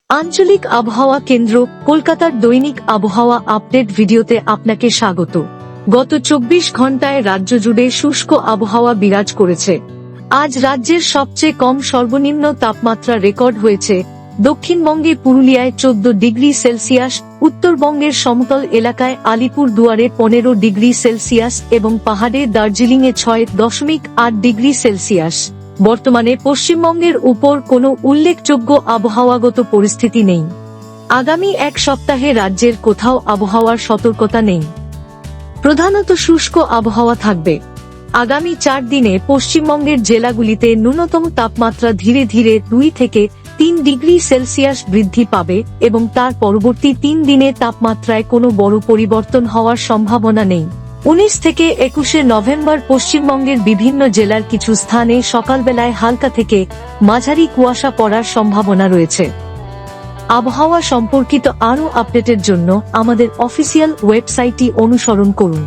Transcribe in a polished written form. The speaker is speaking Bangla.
আঞ্চলিক আবহাওয়া কেন্দ্র কলকাতার দৈনিক আবহাওয়া আপডেট ভিডিওতে আপনাকে স্বাগত। গত 24 ঘন্টায় রাজ্য জুড়ে শুষ্ক আবহাওয়া বিরাজ করেছে। আজ রাজ্যের সবচেয়ে কম সর্বনিম্ন তাপমাত্রা রেকর্ড হয়েছে দক্ষিণবঙ্গে পুরুলিয়ায় 14 ডিগ্রি সেলসিয়াস, উত্তরবঙ্গের সমতল এলাকায় আলিপুর দুয়ারে 15 ডিগ্রি সেলসিয়াস এবং পাহাড়ে দার্জিলিংয়ে 6.8 ডিগ্রি সেলসিয়াস। বর্তমানে পশ্চিমবঙ্গের উপর কোনো উল্লেখযোগ্য আবহাওয়াগত পরিস্থিতি নেই। আগামী এক সপ্তাহে রাজ্যের কোথাও আবহাওয়ার সতর্কতা নেই। প্রধানত শুষ্ক আবহাওয়া থাকবে। আগামী 4 দিনে পশ্চিমবঙ্গের জেলাগুলিতে ন্যূনতম তাপমাত্রা ধীরে ধীরে 2 থেকে 3 ডিগ্রি সেলসিয়াস বৃদ্ধি পাবে এবং তার পরবর্তী 3 দিনে তাপমাত্রায় কোনো বড় পরিবর্তন হওয়ার সম্ভাবনা নেই। 19 থেকে 21 নভেম্বর পশ্চিমবঙ্গের বিভিন্ন জেলার কিছু স্থানে সকালবেলায় হালকা থেকে মাঝারি কুয়াশা পড়ার সম্ভাবনা রয়েছে। আবহাওয়া সম্পর্কিত আরও আপডেটের জন্য আমাদের অফিসিয়াল ওয়েবসাইটটি অনুসরণ করুন।